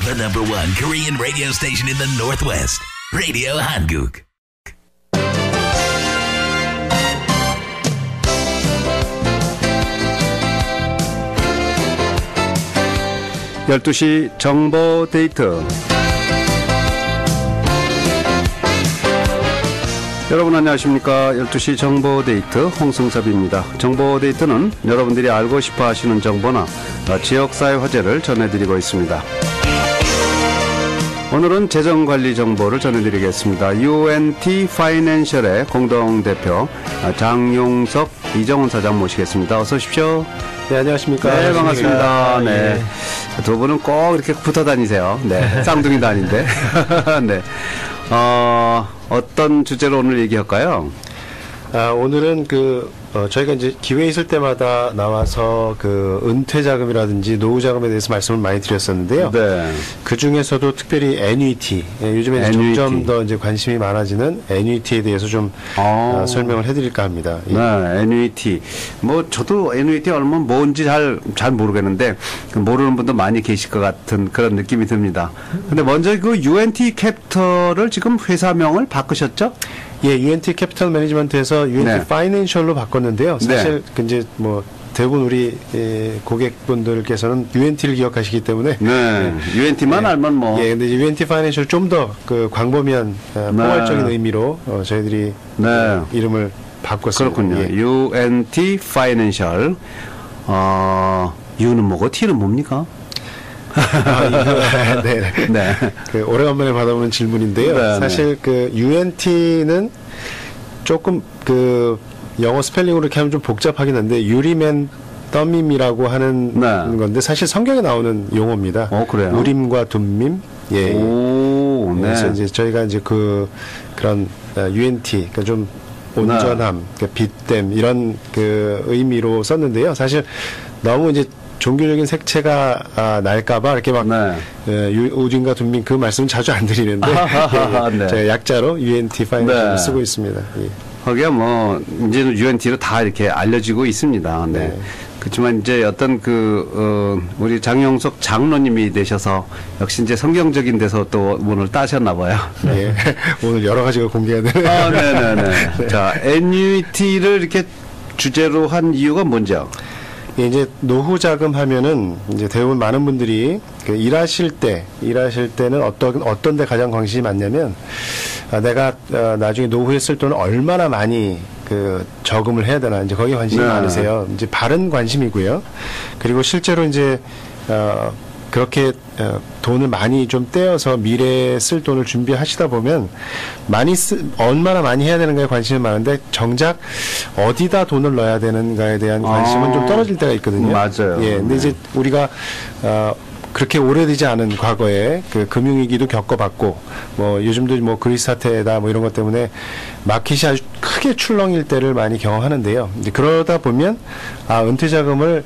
The number one Korean radio station in the Northwest. Radio Hanguk. (12시) 정보 데이트. 여러분 안녕하십니까. 12시 정보 데이트 홍승섭입니다. 정보 데이트는 여러분들이 알고 싶어 하시는 정보나 지역사회 화제를 전해드리고 있습니다. 오늘은 재정관리 정보를 전해드리겠습니다. UNT 파이낸셜의 공동대표 장용석 이정훈 사장 모시겠습니다. 어서 오십시오. 네, 안녕하십니까. 네, 반갑습니다. 네. 예. 두 분은 꼭 이렇게 붙어 다니세요. 네. 쌍둥이도 아닌데. 네. 어떤 주제로 오늘 얘기할까요? 오늘은 저희가 이제 기회 있을 때마다 나와서 은퇴 자금이라든지 노후 자금에 대해서 말씀을 많이 드렸었는데요. 네. 그 중에서도 특별히 애뉴이티, 요즘에 점점 더 이제 관심이 많아지는 애뉴이티에 대해서 좀 설명을 해드릴까 합니다. 네, 애뉴이티. 저도 애뉴이티 얼마나 뭔지 잘 모르겠는데 모르는 분도 많이 계실 것 같은 그런 느낌이 듭니다. 근데 먼저 UNT 캐피털을 지금 회사명을 바꾸셨죠? 예, UNT 캐피털 매니지먼트에서 UNT 파이낸셜로 바꿨는데요. 사실 이제 대부분 우리 고객분들께서는 UNT를 기억하시기 때문에 UNT만 알면 예, 근데 UNT 파이낸셜 좀 더 광범위한 포괄적인 의미로 저희들이 이름을 바꿨습니다. 그렇군요. 예. UNT 파이낸셜. U는 뭐고 T는 뭡니까? 네. 오래간만에 받아보는 질문인데요. 사실 UNT는 조금 영어 스펠링으로 이렇게 하면 좀 복잡하긴 한데 유림앤 덤밈이라고 하는 건데 사실 성경에 나오는 용어입니다. 그래요? 우림과 둠밈. 예. 그래서 이제 저희가 이제 그런 UNT, 그러니까 좀 온전함, 빛됨 이런 의미로 썼는데요. 사실 너무 이제 종교적인 색채가 날까봐 이렇게 우림과 둠민 그 말씀은 자주 안 드리는데 제가 약자로 UNT 파이낸셜을 쓰고 있습니다. 예. 거기가 이제는 UNT로 다 이렇게 알려지고 있습니다. 네. 그렇지만 이제 어떤 우리 장용석 장로님이 되셔서 역시 이제 성경적인 데서 또 문을 따셨나 봐요. 예. 오늘 여러 가지가 공개가 되네요. 네네네. 자, 애뉴이티를 이렇게 주제로 한 이유가 뭔지요? 예, 이제 노후 자금 하면은 이제 대부분 많은 분들이 일하실 때는 어떤 데 가장 관심이 많냐면 내가 나중에 노후에 쓸 돈을 얼마나 많이 저금을 해야 되나 이제 거기에 관심이 많으세요. 이제 바른 관심이고요. 그리고 실제로 이제 그렇게 돈을 많이 좀 떼어서 미래에 쓸 돈을 준비하시다 보면 얼마나 많이 해야 되는가에 관심이 많은데 정작 어디다 돈을 넣어야 되는가에 대한 관심은 좀 떨어질 때가 있거든요. 맞아요. 예, 근데 이제 우리가 그렇게 오래되지 않은 과거에 금융위기도 겪어봤고 요즘도 그리스 사태다 이런 것 때문에 마켓이 아주 크게 출렁일 때를 많이 경험하는데요. 이제 그러다 보면 은퇴 자금을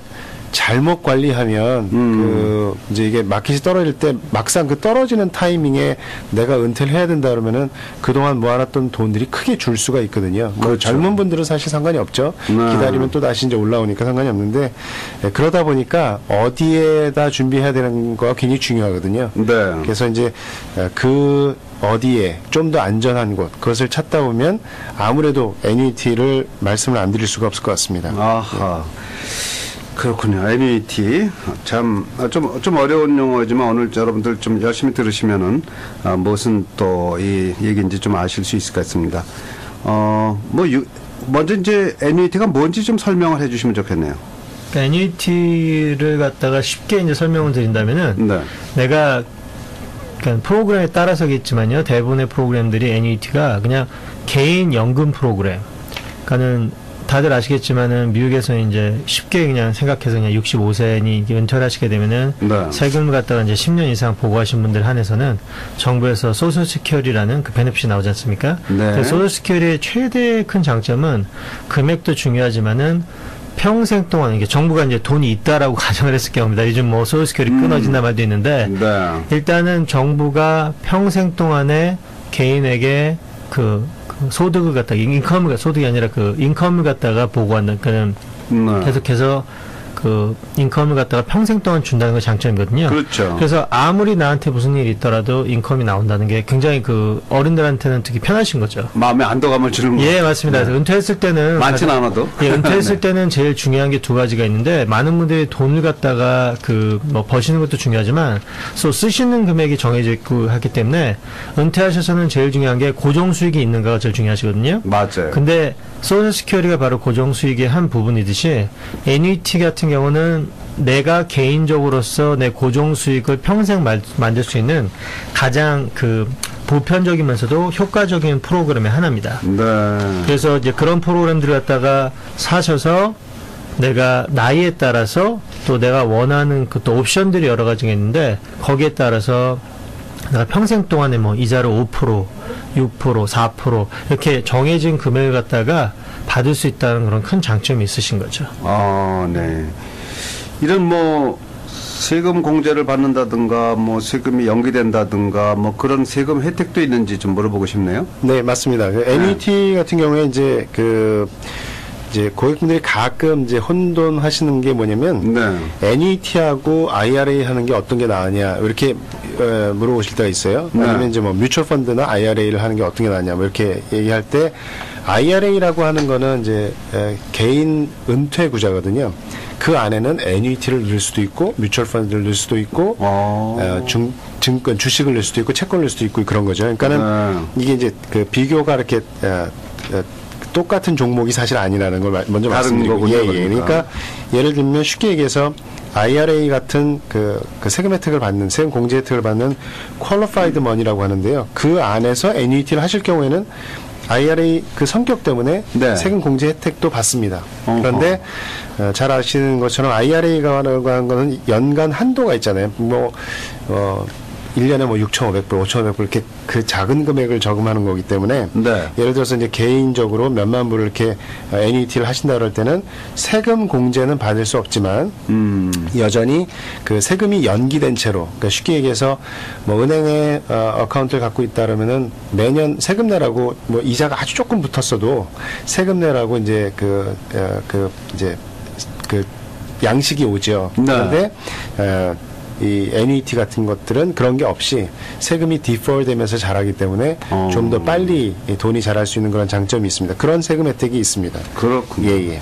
잘못 관리하면 이제 이게 마켓이 떨어질 때 막상 떨어지는 타이밍에 내가 은퇴를 해야 된다 그러면은 그동안 모아놨던 돈들이 크게 줄 수가 있거든요. 그렇죠. 젊은 분들은 사실 상관이 없죠. 기다리면 또 다시 이제 올라오니까 상관이 없는데 그러다 보니까 어디에다 준비해야 되는 거가 굉장히 중요하거든요. 그래서 이제 어디에 좀 더 안전한 곳 그것을 찾다 보면 아무래도 애뉴이티를 말씀을 안 드릴 수가 없을 것 같습니다. 아하. 그렇군요. 애뉴이티. 좀 어려운 용어지만 오늘 여러분들 좀 열심히 들으시면은, 무슨 또 이 얘기인지 좀 아실 수 있을 것 같습니다. 먼저 이제 애뉴이티가 뭔지 좀 설명을 해 주시면 좋겠네요. 애뉴이티를 갖다가 쉽게 이제 설명을 드린다면은, 내가, 그러니까 프로그램에 따라서겠지만요, 대부분의 프로그램들이 애뉴이티가 그냥 개인 연금 프로그램. 그러니까는 다들 아시겠지만은 미국에서 이제 쉽게 그냥 생각해서 그냥 65세니 은퇴를 하시게 되면은 세금을 갖다가 이제 10년 이상 보고하신 분들 한해서는 정부에서 소셜 시큐리티라는 베네핏이 나오지 않습니까? 소셜 시큐리티의 최대 큰 장점은 금액도 중요하지만은 평생 동안 이게 정부가 이제 돈이 있다라고 가정을 했을 경우입니다. 요즘 소셜 시큐리티 끊어진다 말도 있는데 일단은 정부가 평생 동안에 개인에게 소득을 갖다가 소득이 아니라 인컴을 갖다가 보고한다. 계속해서 그 인컴을 갖다가 평생 동안 준다는 게 장점이거든요. 그렇죠. 그래서 아무리 나한테 무슨 일이 있더라도 인컴이 나온다는 게 굉장히 그 어른들한테는 되게 편하신 거죠. 마음에 안도감을 주는 거. 예, 맞습니다. 네. 은퇴했을 때는 많지는 않아도. 예, 은퇴했을 때는 제일 중요한 게 두 가지가 있는데 많은 분들이 돈을 갖다가 그 뭐 버시는 것도 중요하지만 또 쓰시는 금액이 정해져 있고 하기 때문에 은퇴하셔서는 제일 중요한 게 고정 수익이 있는가가 제일 중요하시거든요. 맞아요. 근데 소셜 시큐리티가 바로 고정 수익의 한 부분이듯이 애니티 같은 경우는 내가 개인적으로서 내 고정 수익을 평생 만들 수 있는 가장 그 보편적이면서도 효과적인 프로그램의 하나입니다. 네. 그래서 이제 그런 프로그램들을 갖다가 사셔서 내가 나이에 따라서 또 내가 원하는 그 또 옵션들이 여러 가지가 있는데 거기에 따라서 내가 평생 동안에 뭐 이자를 5%, 6%, 4% 이렇게 정해진 금액을 갖다가 받을 수 있다는 그런 큰 장점이 있으신 거죠. 네. 이런 뭐 세금 공제를 받는다든가 뭐 세금이 연기된다든가 뭐 그런 세금 혜택도 있는지 좀 물어보고 싶네요. 네, 맞습니다. 그 NET 같은 경우에 이제 이제 고객분들이 가끔 이제 혼돈하시는 게 뭐냐면 네. NET하고 IRA 하는 게 어떤 게 나으냐 이렇게 물어보실 때가 있어요. 네. 아니면 이제 뭐 뮤추얼 펀드나 IRA를 하는 게 어떤 게 나으냐 뭐 이렇게 얘기할 때 IRA라고 하는 거는 이제 개인 은퇴 구자거든요. 그 안에는 NET를 넣을 수도 있고 뮤추얼 펀드를 넣을 수도 있고 증권 주식을 넣을 수도 있고 채권을 넣을 수도 있고 그런 거죠. 그러니까는 이게 이제 그 비교가 이렇게 똑같은 종목이 사실 아니라는 걸 먼저 말씀드리고, 예. 그러니까 예를 들면 쉽게 얘기해서 IRA 같은 그 세금 혜택을 받는 세금 공제 혜택을 받는 퀄리파이드 머니라고 하는데요. 그 안에서 NET를 하실 경우에는 IRA 그 성격 때문에 네. 세금 공제 혜택도 받습니다. 그런데 잘 아시는 것처럼 IRA가 하는 거는 연간 한도가 있잖아요. 1년에 뭐 6,500불, 5,500불 이렇게 그 작은 금액을 저금하는 거기 때문에 네. 예를 들어서 이제 개인적으로 몇만 불을 이렇게 NET를 하신다 그럴 때는 세금 공제는 받을 수 없지만 여전히 그 세금이 연기된 채로 그러니까 쉽게 얘기해서 뭐 은행에 어카운트를 갖고 있다 그러면은 매년 세금 내라고 뭐 이자가 아주 조금 붙었어도 세금 내라고 이제 그 양식이 오죠. 네. 그런데 이 NET 같은 것들은 그런 게 없이 세금이 디폴 되면서 자라기 때문에 좀 더 빨리 돈이 자랄 수 있는 그런 장점이 있습니다. 그런 세금 혜택이 있습니다. 그렇군요. 예.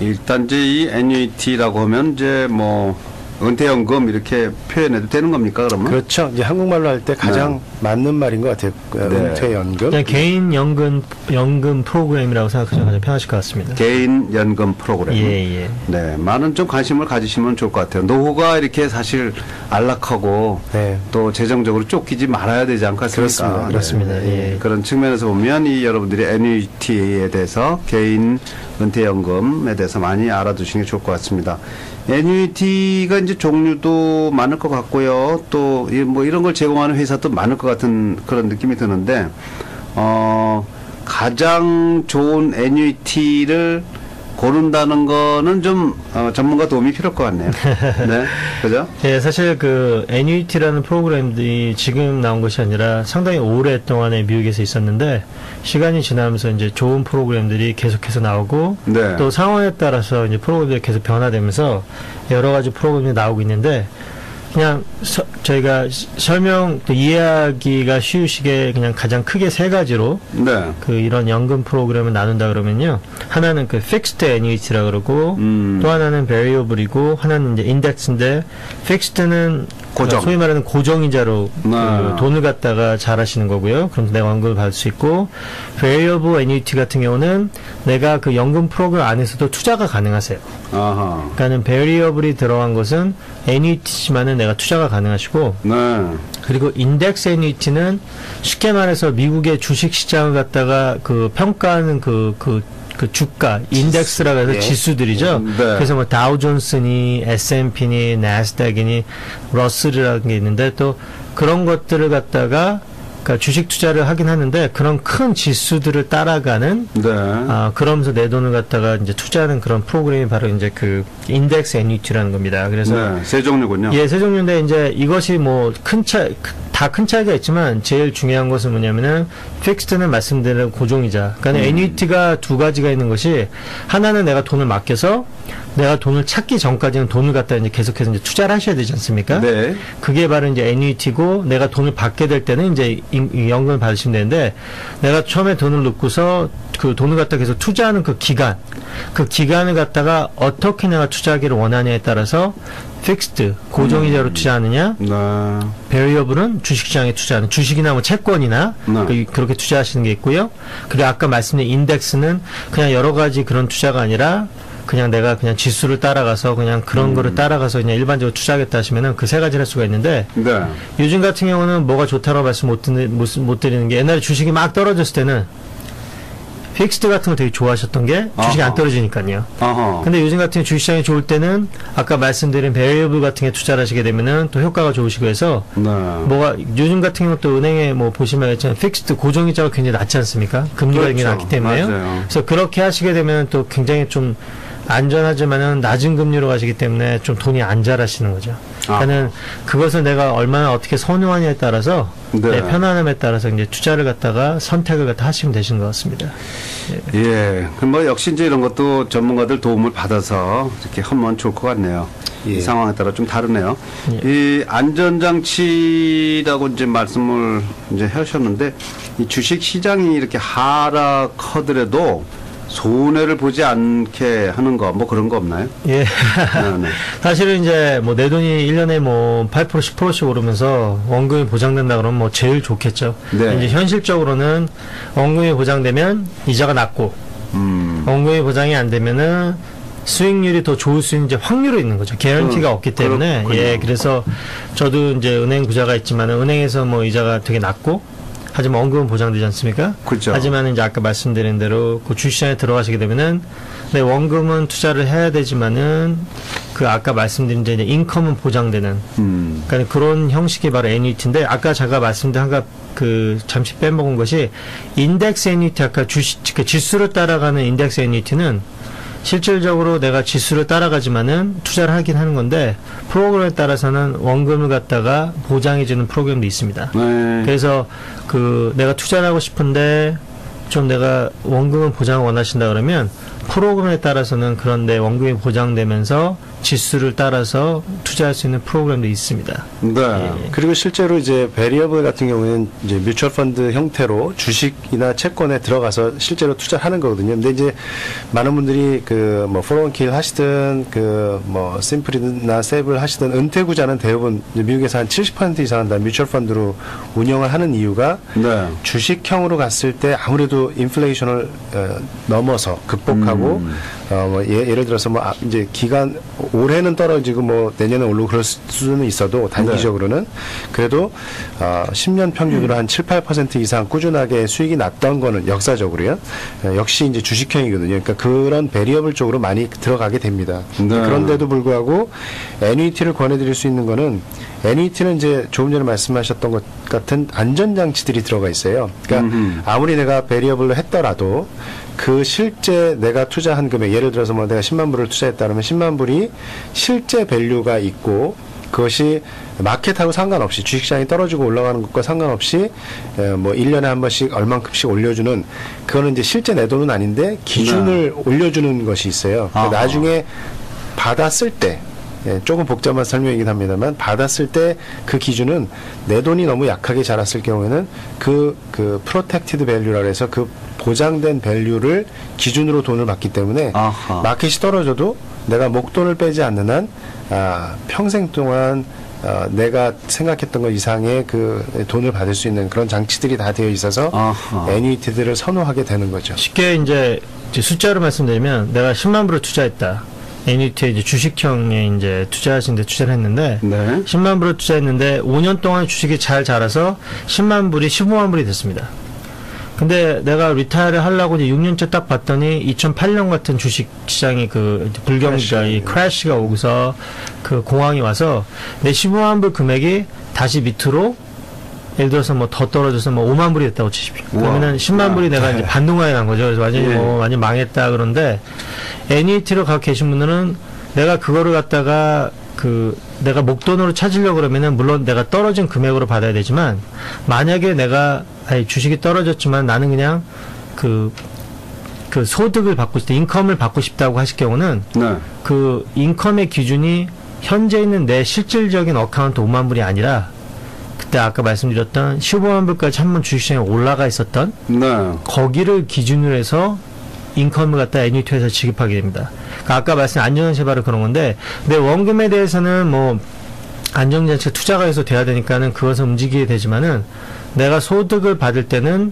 일단 이제 이 NET라고 하면 이제 뭐 은퇴연금 이렇게 표현해도 되는 겁니까, 그러면? 그렇죠. 이제 한국말로 할 때 가장 맞는 말인 것 같아요. 은퇴연금. 그냥 개인 연금 프로그램이라고 생각하시면 가장 편하실 것 같습니다. 개인 연금 프로그램. 예. 네, 많은 좀 관심을 가지시면 좋을 것 같아요. 노후가 이렇게 사실 안락하고 네. 또 재정적으로 쫓기지 말아야 되지 않겠습니까? 그렇습니다. 예. 그런 측면에서 보면 이 여러분들이 NET에 대해서 개인 은퇴연금에 대해서 많이 알아두시는 게 좋을 것 같습니다. NET가 이제 종류도 많을 것 같고요. 또 뭐 이런 걸 제공하는 회사도 많을 것 같은 그런 느낌이 드는데 가장 좋은 NET를 고른다는 거는 좀 전문가 도움이 필요할 것 같네요. 네, 그죠? 예, 사실 그 NET라는 프로그램들이 지금 나온 것이 아니라 상당히 오랫동안에 미국에서 있었는데 시간이 지나면서 이제 좋은 프로그램들이 계속해서 나오고 네. 또 상황에 따라서 이제 프로그램들이 계속 변화되면서 여러 가지 프로그램이 나오고 있는데 그냥 저희가 설명 또 이해하기가 쉬우시게 그냥 가장 크게 세 가지로 네. 그 이런 연금 프로그램을 나눈다 그러면요. 하나는 그 fixed annuity라 그러고 또 하나는 variable이고 하나는 이제 index인데 fixed는 고정. 소위 말하는 고정이자로 그 돈을 갖다가 잘하시는 거고요. 그럼 내가 연금을 받을 수 있고 variable annuity 같은 경우는 내가 그 연금 프로그램 안에서도 투자가 가능하세요. 아하. 그러니까는 variable이 들어간 것은 annuity지만은 내가 투자가 가능하시고 네. 그리고 인덱스 애니티는 쉽게 말해서 미국의 주식 시장을 갖다가 그 평가하는 그 주가 인덱스라고 해서 예. 지수들이죠. 네. 그래서 뭐 다우존스니 S&P니 나스닥이니 러셀이라는 게 있는데 또 그런 것들을 갖다가 그러니까 주식 투자를 하긴 하는데 그런 큰 지수들을 따라가는 네. 그러면서 내 돈을 갖다가 이제 투자하는 그런 프로그램이 바로 이제 그 인덱스 애니티라는 겁니다. 그래서 네. 세 종류군요. 예, 세 종류인데 이제 이것이 뭐 다 큰 차이가 있지만 제일 중요한 것은 뭐냐면은 픽스드는 말씀드린 고정이자. 그러니까 애뉴이티가 두 가지가 있는 것이 하나는 내가 돈을 맡겨서 내가 돈을 찾기 전까지는 돈을 갖다 이제 계속해서 이제 투자를 하셔야 되지 않습니까? 네. 그게 바로 이제 애뉴이티고 내가 돈을 받게 될 때는 이제 연금을 받으시면 되는데 내가 처음에 돈을 넣고서 그 돈을 갖다 계속 투자하는 그 기간을 갖다가 어떻게 내가 투자하기를 원하냐에 따라서 픽스드 고정이자로 투자하느냐, 베리어블은 주식시장에 투자하는 주식이나 뭐 채권이나 그렇게 투자하시는 게 있고요. 그리고 아까 말씀드린 인덱스는 그냥 여러 가지 그런 투자가 아니라 그냥 내가 그냥 지수를 따라가서 그냥 그런 거를 따라가서 그냥 일반적으로 투자하겠다 하시면은 그 세 가지를 할 수가 있는데 요즘 같은 경우는 뭐가 좋다고 말씀 못 드리는 게 옛날에 주식이 막 떨어졌을 때는 픽스드 같은 거 되게 좋아하셨던 게 주식이 안 떨어지니까요. 근데 요즘 같은 주식시장이 좋을 때는 아까 말씀드린 베리어블 같은 게 투자를 하시게 되면은 또 효과가 좋으시고 해서 뭐가 요즘 같은 경우 또 은행에 뭐 보시면 알겠지만 픽스드 고정이자가 굉장히 낮지 않습니까? 금리가 굉장히 낮기 때문에요. 맞아요. 그래서 그렇게 하시게 되면 또 굉장히 좀 안전하지만은 낮은 금리로 가시기 때문에 좀 돈이 안 자라시는 거죠. 그러니까는 그것을 내가 얼마나 어떻게 선호하냐에 따라서 내 편안함에 따라서 이제 투자를 갖다가 선택을 갖다 하시면 되시는 것 같습니다. 예. 그럼 뭐 역시 이제 이런 것도 전문가들 도움을 받아서 이렇게 하면 좋을 것 같네요. 이 상황에 따라 좀 다르네요. 이 안전장치라고 이제 말씀을 이제 하셨는데 이 주식 시장이 이렇게 하락하더라도 손해를 보지 않게 하는 거, 뭐 그런 거 없나요? 예. 사실은 이제 뭐 내 돈이 1년에 뭐 8%, 10%씩 오르면서 원금이 보장된다 그러면 뭐 제일 좋겠죠. 이제 현실적으로는 원금이 보장되면 이자가 낮고, 원금이 보장이 안 되면은 수익률이 더 좋을 수 있는 이제 확률이 있는 거죠. 개런티가 없기 때문에. 예. 그래서 저도 이제 은행 부자가 있지만 은행에서 뭐 이자가 되게 낮고, 하지만 원금은 보장되지 않습니까? 그렇죠. 하지만 이제 아까 말씀드린 대로 그 주식시장에 들어가시게 되면은 네, 원금은 투자를 해야 되지만은 그 아까 말씀드린 이제 인컴은 보장되는 그러니까 그런 형식이 바로 애뉴이티인데 아까 제가 말씀드린 그 잠시 빼먹은 것이 인덱스 애뉴이티 아까 그 지수를 따라가는 인덱스 애뉴이티는 실질적으로 내가 지수를 따라가지만은 투자를 하긴 하는 건데 프로그램에 따라서는 원금을 갖다가 보장해주는 프로그램도 있습니다. 그래서 그 내가 투자를 하고 싶은데 좀 내가 원금을 보장을 원하신다 그러면 프로그램에 따라서는 그런데 원금이 보장되면서 지수를 따라서 투자할 수 있는 프로그램도 있습니다. 네. 예. 그리고 실제로 이제 베리어블 같은 경우에는 이제 뮤추얼 펀드 형태로 주식이나 채권에 들어가서 실제로 투자하는 거거든요. 근데 이제 많은 분들이 그 뭐 401k 하시든 그 뭐 심플이나 세이블 하시든 은퇴구자는 대부분 미국에서 한 70% 이상은 다 뮤추얼 펀드로 운영을 하는 이유가 주식형으로 갔을 때 아무래도 인플레이션을 넘어서 극복하고 뭐 예를 들어서 뭐 이제 기간 올해는 떨어지고 뭐 내년에 오르고 그럴 수는 있어도 단기적으로는 그래도 10년 평균으로 한 7, 8% 이상 꾸준하게 수익이 났던 거는 역사적으로요. 역시 이제 주식형이거든요. 그러니까 그런 베리어블 쪽으로 많이 들어가게 됩니다. 그런데도 불구하고 애뉴이티를 권해드릴 수 있는 거는 애뉴이티는 이제 조금 전에 말씀하셨던 것 같은 안전장치들이 들어가 있어요. 그러니까 아무리 내가 베리어블로 했더라도 그 실제 내가 투자한 금액 예를 들어서 뭐 내가 10만 불을 투자했다 그러면 10만 불이 실제 밸류가 있고 그것이 마켓하고 상관없이 주식시장이 떨어지고 올라가는 것과 상관없이 뭐 1년에 한 번씩 얼만큼씩 올려주는 그거는 이제 실제 내 돈은 아닌데 기준을 올려주는 것이 있어요. 그러니까 나중에 받았을 때 조금 복잡한 설명이긴 합니다만 받았을 때 그 기준은 내 돈이 너무 약하게 자랐을 경우에는 그 프로텍티드 밸류라고 해서 그 보장된 밸류를 기준으로 돈을 받기 때문에 마켓이 떨어져도 내가 목돈을 빼지 않는 한 평생 동안 내가 생각했던 것 이상의 그 돈을 받을 수 있는 그런 장치들이 다 되어 있어서 애뉴이티들을 선호하게 되는 거죠. 쉽게 이제 숫자로 말씀드리면 내가 10만 불을 투자했다. 애뉴이티에 이제 주식형에 이제 투자하시는데 투자를 했는데 10만 불을 투자했는데 5년 동안 주식이 잘 자라서 10만 불이 15만 불이 됐습니다. 근데 내가 리타이어를 하려고 이제 6년째 딱 봤더니 2008년 같은 주식 시장이 그 불경기가 이 크래시가 오고서 그 공황이 와서 내 15만 불 금액이 다시 밑으로 예를 들어서 뭐 더 떨어져서 뭐 5만 불이 됐다고 치십시오. 그러면은 10만 불이 내가 이제 반동하게 난 거죠. 그래서 완전히 뭐 완전 망했다 그런데 애뉴이티로 가고 계신 분들은 내가 그거를 갖다가 내가 목돈으로 찾으려고 그러면은 물론 내가 떨어진 금액으로 받아야 되지만 만약에 내가 주식이 떨어졌지만 나는 그냥 그 소득을 받고 싶다, 인컴을 받고 싶다고 하실 경우는 네. 그 인컴의 기준이 현재 있는 내 실질적인 어카운트 5만 불이 아니라 그때 아까 말씀드렸던 15만 불까지 한번 주식시장에 올라가 있었던 네. 거기를 기준으로 해서 인컴을 갖다 애니티에서 지급하게 됩니다. 그러니까 아까 말씀드린 안전장치발은 그런 건데 내 원금에 대해서는 뭐 안정장치 투자가 해서 돼야 되니까는 그것을 움직이게 되지만은 내가 소득을 받을 때는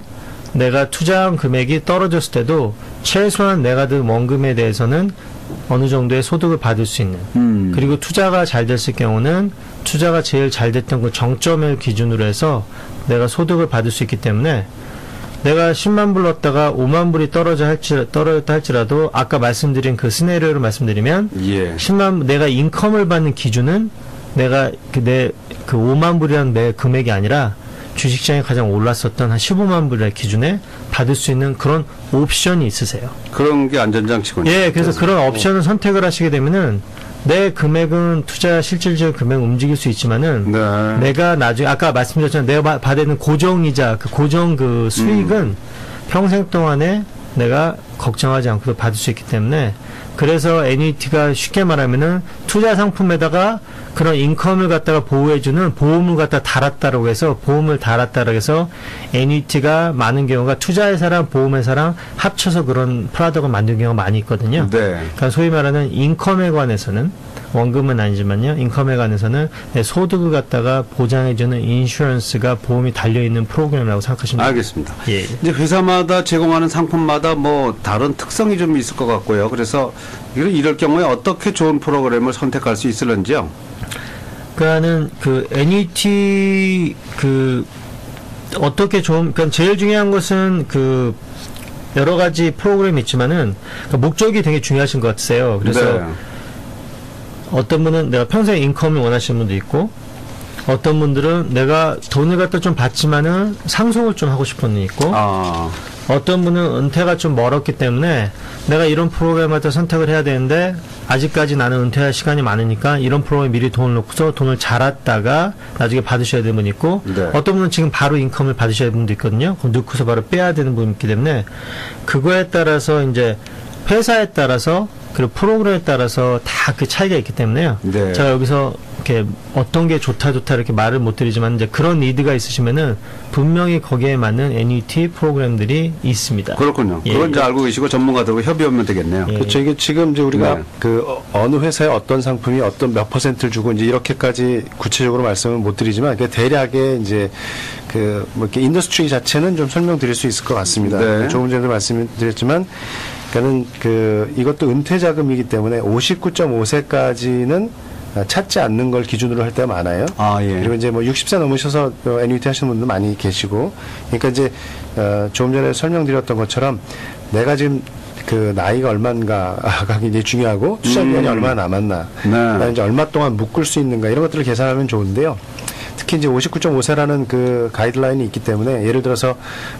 내가 투자한 금액이 떨어졌을 때도 최소한 내가 든 원금에 대해서는 어느 정도의 소득을 받을 수 있는 그리고 투자가 잘 됐을 경우는 투자가 제일 잘 됐던 그 정점을 기준으로 해서 내가 소득을 받을 수 있기 때문에 내가 10만 불 넣었다가 5만 불이 떨어졌다 할지라도 아까 말씀드린 그 시나리오를 말씀드리면 예. 10만 내가 인컴을 받는 기준은 내가 내 5만 불이라는 내 금액이 아니라 주식시장에 가장 올랐었던 한 15만 불의 기준에 받을 수 있는 그런 옵션이 있으세요. 그런 게 안전장치군요. 예, 그래서 그런 옵션을 선택을 하시게 되면은 내 금액은 투자 실질적 금액을 움직일 수 있지만은 네. 내가 나중에 아까 말씀드렸잖아요. 내가 받는 고정이자 그 고정 그 수익은 평생 동안에 내가 걱정하지 않고도 받을 수 있기 때문에 그래서 애니티가 쉽게 말하면은 투자 상품에다가 그런 인컴을 갖다가 보호해주는 보험을 갖다 달았다라고 해서 보험을 달았다라고 해서 애니티가 많은 경우가 투자회사랑 보험회사랑 합쳐서 그런 프로덕트를 만든 경우가 많이 있거든요. 네. 그러니까 소위 말하는 인컴에 관해서는 원금은 아니지만요. 인컴에 관해서는 내 소득을 갖다가 보장해주는 인슈런스가 보험이 달려있는 프로그램이라고 생각하시면 됩니다. 알겠습니다. 예. 이제 회사마다 제공하는 상품마다 뭐 다른 특성이 좀 있을 것 같고요. 그래서 이럴 경우에 어떻게 좋은 프로그램을 선택할 수 있을런지요? 그러니까는 그 NET 어떻게 좀 그러니까 제일 중요한 것은 그 여러 가지 프로그램이 있지만은 그러니까 목적이 되게 중요하신 것 같으세요. 그래서 네. 어떤 분은 내가 평생 인컴을 원하시는 분도 있고 어떤 분들은 내가 돈을 갖다 좀 받지만은 상속을 좀 하고 싶은 분이 있고 어떤 분은 은퇴가 좀 멀었기 때문에 내가 이런 프로그램을 선택을 해야 되는데 아직까지 나는 은퇴할 시간이 많으니까 이런 프로그램에 미리 돈을 넣고서 돈을 잘했다가 나중에 받으셔야 되는 분이 있고 네. 어떤 분은 지금 바로 인컴을 받으셔야 되는 분도 있거든요. 그럼 넣고서 바로 빼야 되는 분이 있기 때문에 그거에 따라서 이제 회사에 따라서 그리고 프로그램에 따라서 다 그 차이가 있기 때문에요. 네. 제가 여기서 이렇게 어떤 게 좋다 이렇게 말을 못 드리지만 이제 그런 니드가 있으시면은 분명히 거기에 맞는 NET 프로그램들이 있습니다. 그렇군요. 예. 그건 이제 알고 계시고 전문가들과 협의하면 되겠네요. 예. 그렇죠. 이게 지금 이제 우리가 네. 그 어느 회사에 어떤 상품이 어떤 몇 퍼센트를 주고 이제 이렇게까지 구체적으로 말씀을 못 드리지만 대략의 이제 그 뭐 이렇게 인더스트리 자체는 좀 설명드릴 수 있을 것 같습니다. 네. 조금 전에도 말씀드렸지만 그러니까는 이것도 은퇴 자금이기 때문에 59.5세까지는 찾지 않는 걸 기준으로 할 때가 많아요. 예. 그리고 이제 뭐 60세 넘으셔서 애니티 하시는 분도 많이 계시고, 그러니까 이제 조금 전에 설명드렸던 것처럼 내가 지금 그 나이가 얼마인가가 굉장히 중요하고 투자 기간이 얼마나 남았나, 그다음에 이제 얼마 동안 묶을 수 있는가 이런 것들을 계산하면 좋은데요. 특히 이제 59.5세라는 그 가이드라인이 있기 때문에 예를 들어서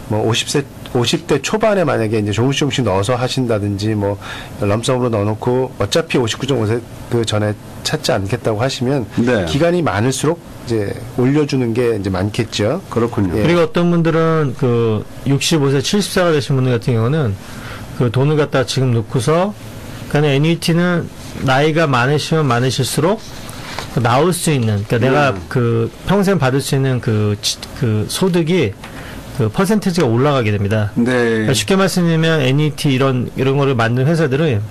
뭐 50대 초반에 만약에 이제 조금씩 넣어서 하신다든지 뭐 럼섬으로 넣어놓고 어차피 59.5세 그 전에 찾지 않겠다고 하시면 네. 기간이 많을수록 이제 올려주는 게 이제 많겠죠. 그렇군요. 예. 그리고 어떤 분들은 그 65세, 70세가 되신 분들 같은 경우는 그 돈을 갖다 지금 넣고서 그러니까 NET는 나이가 많으시면 많으실수록 나올 수 있는, 그러니까 내가 그 평생 받을 수 있는 그 소득이 그 퍼센티지가 올라가게 됩니다. 네. 그러니까 쉽게 말씀드리면 NET 이런 거를 만든 회사들은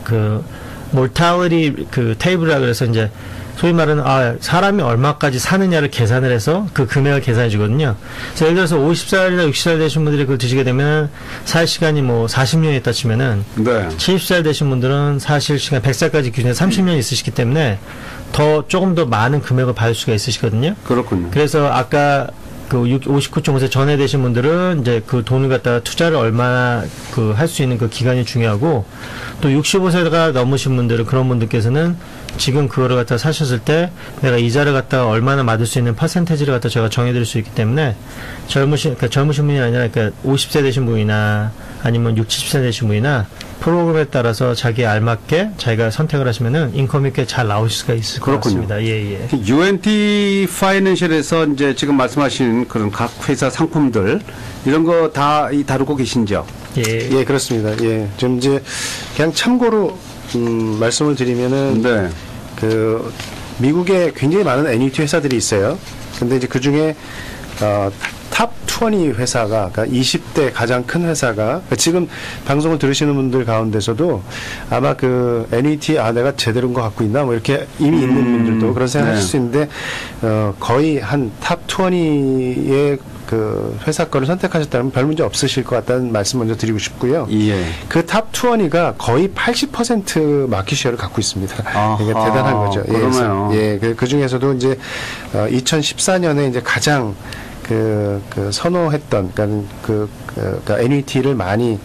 그 mortality 그 테이블이라 그래서 이제 소위 말하는 사람이 얼마까지 사느냐를 계산을 해서 그 금액을 계산해 주거든요. 그래서 예를 들어서 50살이나 60살 되신 분들이 그걸 드시게 되면 살 시간이 뭐 40년이 있다 치면은 네. 70살 되신 분들은 사실 시간 100살까지 기준에 30년 있으시기 때문에 조금 더 많은 금액을 받을 수가 있으시거든요. 그렇군요. 그래서 아까 그 59.5세 전에 되신 분들은 이제 그 돈을 갖다가 투자를 얼마나 그 할 수 있는 그 기간이 중요하고, 또 65세가 넘으신 분들은 그런 분들께서는 지금 그거를 갖다 사셨을 때 내가 이자를 갖다가 얼마나 받을 수 있는 퍼센테이지를 갖다 제가 정해드릴 수 있기 때문에 젊으신 분이 아니라 그러니까 50세 되신 분이나 아니면 60, 70세 되신 분이나 프로그램에 따라서 자기에 알맞게 자기가 선택을 하시면은 인컴이 꽤 잘 나오실 수가 있을 것 같습니다. 예. UNT 파이낸셜에서 이제 지금 말씀하신 그런 각 회사 상품들 이런 거 다 다루고 계신죠? 예, 그렇습니다. 예, 좀 이제 그냥 참고로 말씀을 드리면은 네. 그 미국에 굉장히 많은 애니티 회사들이 있어요. 근데 이제 그 중에 탑 20 회사가, 그러니까 20대 가장 큰 회사가, 지금 방송을 들으시는 분들 가운데서도 아마 그 애니티, 내가 제대로 한 거 갖고 있나? 뭐 이렇게 이미 있는 분들도 그런 생각 하실 수 있는데, 거의 한 탑 20의 그 회사 거를 선택하셨다면 별 문제 없으실 것 같다는 말씀 먼저 드리고 싶고요. 예. 그 탑 20가 거의 80% 마켓쉐어를 갖고 있습니다. 이게 대단한 거죠. 그러네요. 예, 그 중에서도 이제 2014년에 이제 가장 그 선호했던, 그러니까 NET를 많이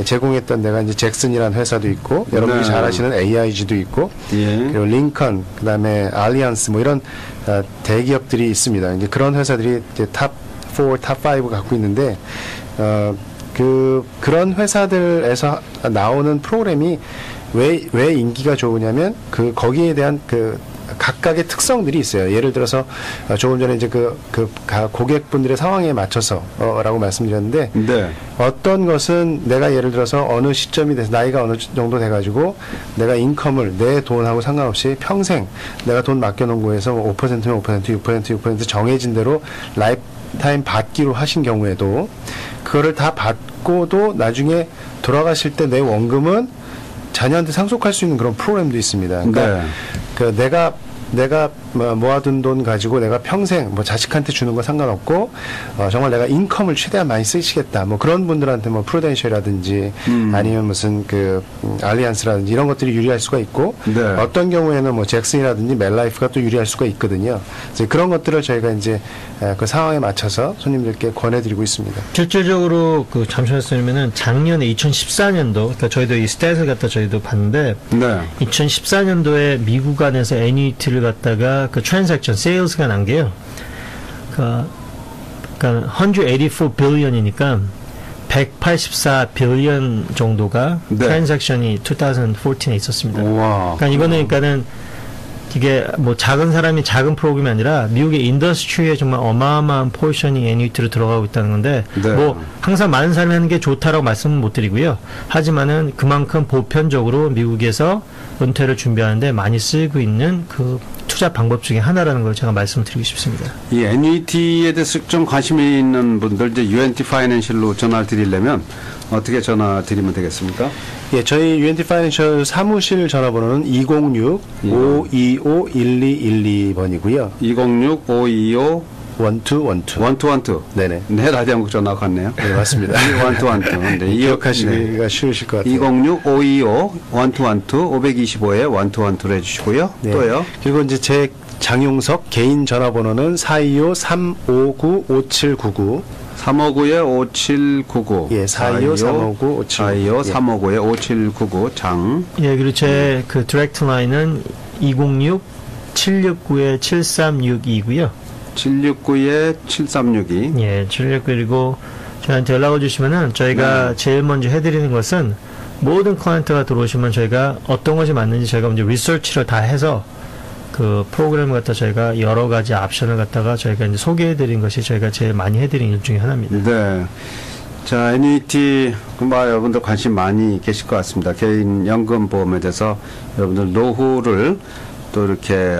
제공했던 데가 이제 잭슨이라는 회사도 있고, 여러분이 잘 아시는 AIG도 있고, 그리고 링컨, 그다음에 알리안스 뭐 이런 대기업들이 있습니다. 이제 그런 회사들이 이제 탑 4, 탑 5 갖고 있는데, 그런 회사들에서 나오는 프로그램이 왜 인기가 좋으냐면, 거기에 대한 각각의 특성들이 있어요. 예를 들어서 조금 전에 이제 고객분들의 상황에 맞춰서 라고 말씀드렸는데, 네. 어떤 것은 내가 예를 들어서 어느 시점이 돼서 나이가 어느 정도 돼가지고 내가 인컴을 내 돈하고 상관없이 평생 내가 돈 맡겨놓은 거에서 5%면 5%, 6% 정해진 대로 라이프타임 받기로 하신 경우에도 그거를 다 받고도 나중에 돌아가실 때 내 원금은 자녀한테 상속할 수 있는 그런 프로그램도 있습니다. 그러니까 내가 모아둔 돈 가지고 내가 평생 뭐 자식한테 주는 거 상관없고 정말 내가 인컴을 최대한 많이 쓰시겠다. 뭐 그런 분들한테 뭐 프루덴셜이라든지 아니면 무슨 알리안스라든지 이런 것들이 유리할 수가 있고, 네. 어떤 경우에는 뭐 잭슨이라든지 멜라이프가 또 유리할 수가 있거든요. 그래서 그런 것들을 저희가 이제 그 상황에 맞춰서 손님들께 권해드리고 있습니다. 실질적으로 잠시 말씀드리면은 작년에 2014년도, 그러니까 저희도 이 스탯을 갖다 저희도 봤는데, 네. 2014년도에 미국 안에서 NET를 갖다가 트랜잭션 세일스가 난 게요. 그러니까 184 빌리언이니까 184 빌리언 정도가 트랜잭션이 2014에 있었습니다. 우와. 그러니까 이거는 이게 뭐 작은 사람이 작은 프로그램이 아니라 미국의 인더스트리에 정말 어마어마한 포션이 NET로 들어가고 있다는 건데, 네. 뭐 항상 많은 사람이 하는 게 좋다라고 말씀은 못 드리고요. 하지만은 그만큼 보편적으로 미국에서 은퇴를 준비하는데 많이 쓰이고 있는 투자 방법 중에 하나라는 걸 제가 말씀드리고 싶습니다. 이 NET에 대해서 좀 관심이 있는 분들, 이제 UNT 파이낸셜로 전화를 드리려면 어떻게 전화 드리면 되겠습니까? 예, 저희 UNT 파이낸셜 사무실 전화번호는 206-525-1212번이고요. 206-525 1212. 네네. 네, 라디오 한국 전화 같네요. 네, 맞습니다. 1212. 네, 기억하시기가 쉬우실 것 같아요. 206-525-1212, 525에 1212를 해주시고요. 네. 또요. 그리고 이제 제 장용석 개인 전화번호는 425-359-5799. 359-5799. 예, 425-359-5799. 425-359-5799. 장. 예, 그리고 제 디렉트 라인은 206-769-7362고요. 769-7362. 예, 769. 저희한테 연락을 주시면은 저희가 제일 먼저 해드리는 것은 모든 클라이언트가 들어오시면 저희가 어떤 것이 맞는지 저희가 먼저 리서치를 다 해서 프로그램을 갖다 저희가 여러 가지 옵션을 갖다가 저희가 이제 소개해드린 것이 저희가 제일 많이 해드린 일 중에 하나입니다. 네. 자, NET, 여러분들 관심 많이 계실 것 같습니다. 개인 연금 보험에 대해서 여러분들 노후를 또 이렇게,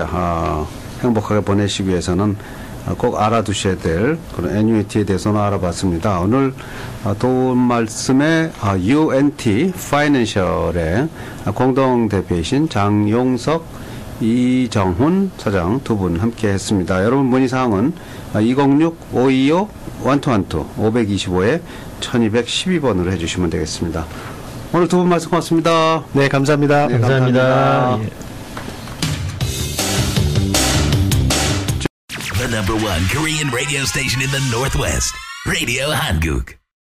행복하게 보내시기 위해서는 꼭 알아두셔야 될 그런 NET에 대해서는 알아봤습니다. 오늘 도움 말씀에 UNT 파이낸셜의 공동대표이신 장용석, 이정훈 사장 두 분 함께 했습니다. 여러분 문의사항은 206-525-1212, 525에 1212번으로 해주시면 되겠습니다. 오늘 두 분 말씀 고맙습니다. 네, 감사합니다. 네, 감사합니다. The number one Korean radio station in the Northwest, Radio Hanguk.